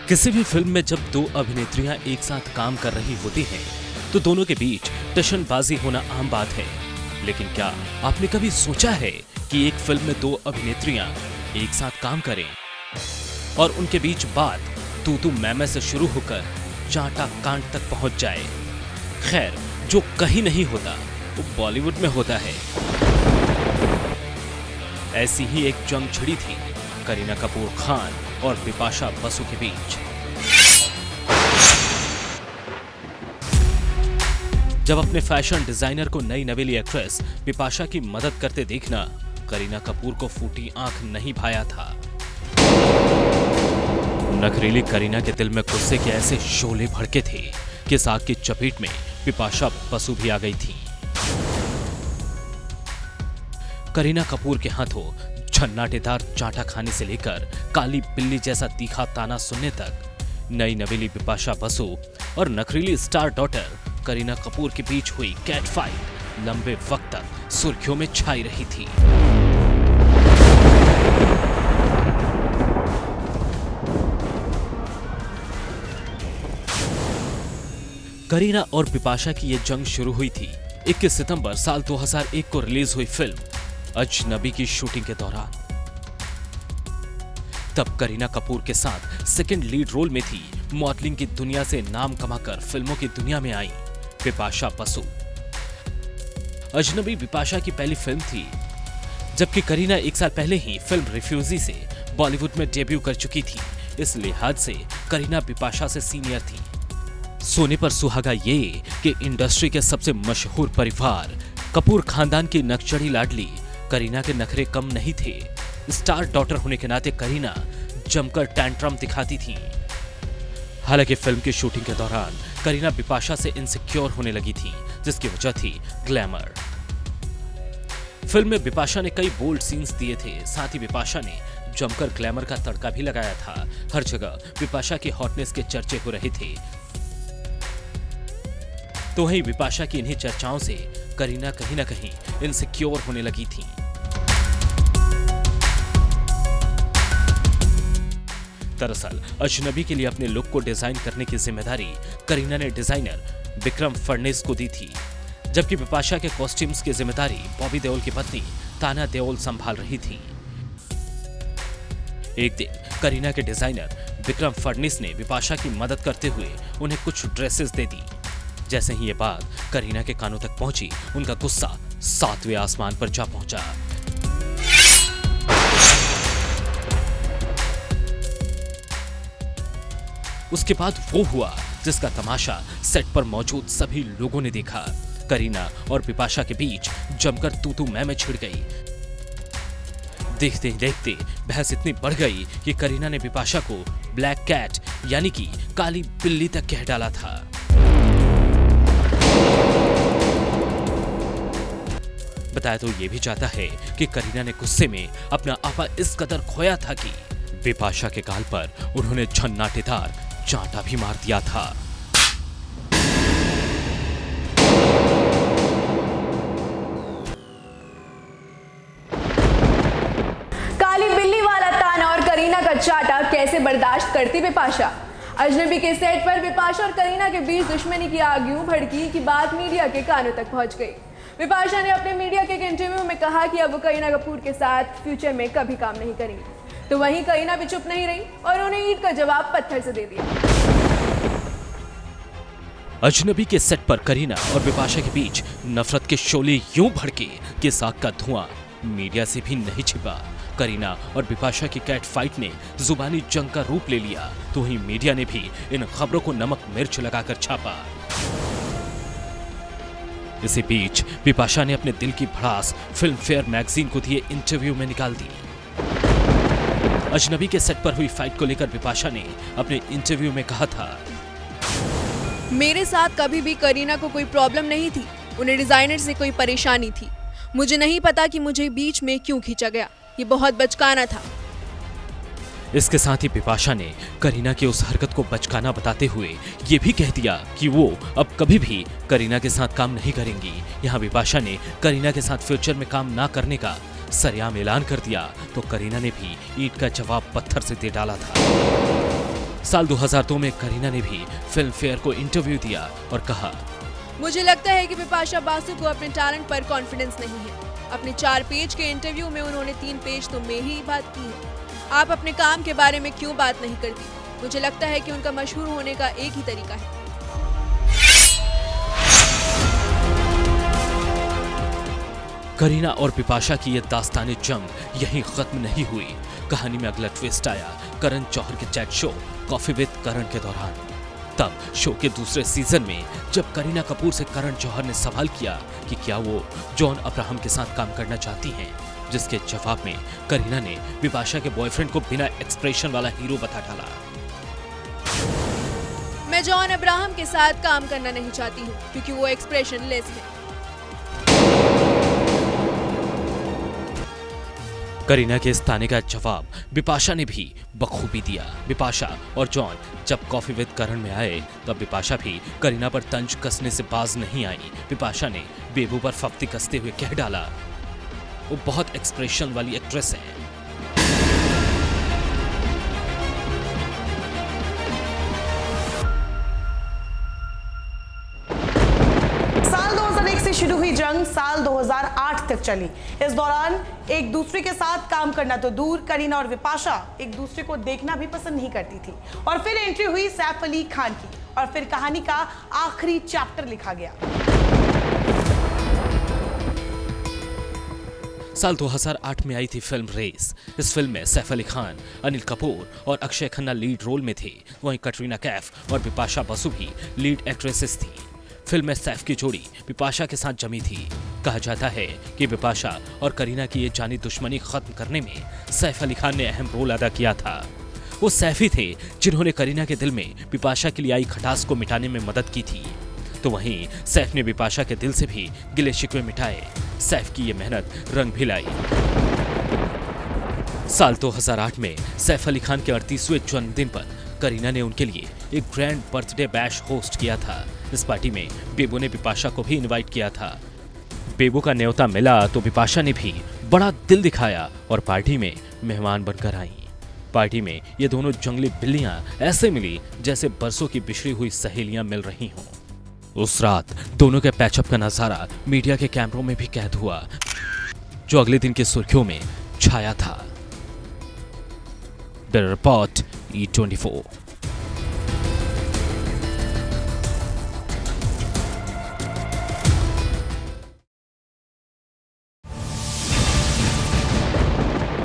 किसी भी फिल्म में जब दो अभिनेत्रियां एक साथ काम कर रही होती हैं, तो दोनों के बीच टशनबाजी होना आम बात है। लेकिन क्या आपने कभी सोचा है कि एक फिल्म में दो अभिनेत्रियां एक साथ काम करें और उनके बीच बात तू मैं से शुरू होकर चाटा कांट तक पहुंच जाए? खैर, जो कहीं नहीं होता वो बॉलीवुड में होता है। ऐसी ही एक जंग छिड़ी थी करीना कपूर खान और बिपाशा बसु के बीच। जब अपने फैशन डिजाइनर को नई नवेली एक्ट्रेस बिपाशा की मदद करते देखना करीना कपूर को फूटी आंख नहीं भाया था। नखरीली करीना के दिल में गुस्से के ऐसे शोले भड़के थे कि इस आग की चपेट में बिपाशा बसु भी आ गई थी। करीना कपूर के हाथों झन्नाटेदार चाटा खाने से लेकर काली बिल्ली जैसा तीखा ताना सुनने तक नई नवेली बिपाशा बसु और नखरीली स्टार डॉटर करीना कपूर के बीच हुई कैट फाइट लंबे वक्त तक सुर्खियों में छाई रही थी। करीना और बिपाशा की यह जंग शुरू हुई थी 21 सितंबर साल 2001 को रिलीज हुई फिल्म अजनबी की शूटिंग के दौरान। तब करीना कपूर के साथ सेकंड लीड रोल में थी मॉडलिंग की दुनिया से नाम कमाकर फिल्मों की दुनिया में आई बिपाशा बसु। अजनबी बिपाशा की पहली फिल्म थी, जबकि करीना एक साल पहले ही फिल्म रिफ्यूजी से बॉलीवुड में डेब्यू कर चुकी थी। इस लिहाज से करीना बिपाशा से सीनियर थी। सोने पर सुहागा ये कि इंडस्ट्री के सबसे मशहूर परिवार कपूर खानदान की नकचढ़ी लाडली करीना के नखरे कम नहीं थे। स्टार डॉटर होने के नाते करीना जमकर टैंट्रम दिखाती थी। हालांकि फिल्म की शूटिंग के दौरान करीना बिपाशा से इनसिक्योर होने लगी थी, जिसकी वजह थी ग्लैमर। फिल्म में बिपाशा ने कई बोल्ड सीन्स दिए थे, साथ ही बिपाशा ने जमकर ग्लैमर का तड़का भी लगाया था। हर जगह बिपाशा की हॉटनेस के चर्चे हो रहे थे। तो वहीं बिपाशा की इन्हीं चर्चाओं से करीना कहीं ना कहीं इनसिक्योर होने लगी थी। दरअसल अजनबी के लिए अपने लुक को डिजाइन करने की जिम्मेदारी करीना ने डिजाइनर विक्रम फडनेस को दी थी, जबकि बिपाशा के कॉस्ट्यूम्स की जिम्मेदारी बॉबी देओल की पत्नी ताना देओल संभाल रही थी। एक दिन करीना के डिजाइनर विक्रम फडनेस ने बिपाशा की मदद करते हुए उन्हें कुछ ड्रेसेस दे दी। जैसे ही ये बात करीना के कानों तक पहुंची, उनका गुस्सा 7वें आसमान पर जा पहुंचा। उसके बाद वो हुआ जिसका तमाशा सेट पर मौजूद सभी लोगों ने देखा। करीना और बिपाशा के बीच जमकर तू मैं छिड़ गई। देखते ही देखते बहस इतनी बढ़ गई कि करीना ने बिपाशा को ब्लैक कैट यानी कि काली बिल्ली तक कह डाला था। बताया तो ये भी जाता है कि करीना ने गुस्से में अपना आपा इस कदर खोया था कि बिपाशा के गाल पर उन्होंने झन्नाटेदार चांटा भी मार दिया था। काली बिल्ली वाला ताना और करीना का चाटा कैसे बर्दाश्त करती बिपाशा? अजनबी के सेट पर बिपाशा और करीना के बीच दुश्मनी की आग यूं भड़की कि बात मीडिया के कानों तक पहुंच गई। बिपाशा ने अपने मीडिया के एक इंटरव्यू में कहा कि अब वो करीना कपूर के साथ फ्यूचर में कभी काम नहीं करेंगी। तो वहीं करीना भी चुप नहीं रही और उन्हें ईंट का जवाब पत्थर से दे दिया। अजनबी के सेट पर करीना और बिपाशा के बीच नफरत के शोले यूं भड़के कि साग का धुआं मीडिया से भी नहीं छिपा। करीना और बिपाशा की कैट फाइट ने जुबानी जंग का रूप ले लिया, तो वहीं मीडिया ने भी इन खबरों को नमक मिर्च लगाकर छापा। इसी बीच बिपाशा ने अपने दिल की भड़ास फिल्म फेयर मैगजीन को दिए इंटरव्यू में निकाल दी। अजनबी के सेट पर हुई फाइट को लेकर बिपाशा ने अपने इंटरव्यू में कहा था, मेरे साथ कभी भी करीना को कोई प्रॉब्लम नहीं थी, उन्हें डिजाइनर से कोई परेशानी थी। मुझे नहीं पता कि मुझे बीच में क्यों खींचा गया, ये बहुत बचकाना था। इसके साथ ही बिपाशा ने करीना की उस हरकत को बचकाना बताते हुए ये भी कह दिया कि वो अब कभी भी करीना के साथ काम नहीं करेंगी। यहाँ बिपाशा ने करीना के साथ फ्यूचर में काम ना करने का सरेआम ऐलान कर दिया, तो करीना ने भी ईंट का जवाब पत्थर से दे डाला था। साल 2002 में करीना ने भी फिल्म फेयर को इंटरव्यू दिया और कहा, मुझे लगता है कि बिपाशा बासु को अपने टैलेंट पर कॉन्फिडेंस नहीं है। अपने 4 पेज के इंटरव्यू में उन्होंने 3 पेज तो में ही बात की है। आप अपने काम के बारे में क्यों बात नहीं करती? मुझे लगता है कि उनका मशहूर होने का एक ही तरीका है। करीना और बिपाशा की ये दास्तानी जंग यहीं खत्म नहीं हुई। कहानी में अगला ट्विस्ट आया करण जौहर के चैट शो कॉफी विद करण के दौरान। तब शो के दूसरे सीजन में जब करीना कपूर से करण जौहर ने सवाल किया कि क्या वो जॉन अब्राहम के साथ काम करना चाहती हैं, जिसके जवाब में करीना ने बिपाशा के बॉयफ्रेंड को बिना एक्सप्रेशन वाला हीरो बता डाला। मैं जॉन अब्राहम के साथ काम करना नहीं चाहती हूँ क्योंकि वो एक्सप्रेशन लेस है। करीना के इस ताने का जवाब बिपाशा ने भी बखूबी दिया। बिपाशा और जॉन जब कॉफी विद करण में आए तब बिपाशा भी करीना पर तंज कसने से बाज नहीं आई। बिपाशा ने बेबू पर फफ्ती कसते हुए कह डाला, वो बहुत एक्सप्रेशन वाली एक्ट्रेस है। साल 2001 से शुरू हुई जंग साल 2008 तक चली। इस दौरान एक दूसरे के साथ काम करना तो दूर, करीना और बिपाशा एक दूसरे को देखना भी पसंद नहीं करती थी। और फिर एंट्री हुई सैफ अली खान की और फिर कहानी का आखिरी चैप्टर लिखा गया। साल 2008 में आई थी फिल्म रेस। इस फिल्म में सैफ अली खान, अनिल कपूर और अक्षय खन्ना लीड रोल में थे। वहीं कटरीना कैफ और बिपाशा बसु भी लीड एक्ट्रेसेस थी। फिल्म में सैफ की जोड़ी बिपाशा के साथ जमी थी। कहा जाता है कि बिपाशा और करीना की ये जानी दुश्मनी खत्म करने में सैफ अली खान ने अहम रोल अदा किया था। वो सैफ ही थे जिन्होंने करीना के दिल में बिपाशा के लिए आई खटास को मिटाने में मदद की थी। तो वहीं सैफ ने बिपाशा के दिल से भी गिले शिकवे मिटाए। सैफ की ये मेहनत रंग भी लाई। साल 2008 में सैफ अली खान के 38वें जन्मदिन पर करीना ने उनके लिए एक ग्रैंड बर्थडे बैश होस्ट किया था। इस पार्टी में बेबू ने बिपाशा को भी इनवाइट किया था। बेबू का न्योता मिला तो बिपाशा ने भी बड़ा दिल दिखाया और पार्टी में मेहमान बनकर आई। पार्टी में ये दोनों जंगली बिल्लियां ऐसे मिली जैसे बरसों की बिछड़ी हुई सहेलियां मिल रही हों। उस रात दोनों के पैचअप का नजारा मीडिया के कैमरों में भी कैद हुआ, जो अगले दिन की सुर्खियों में छाया था। Bureau report E24।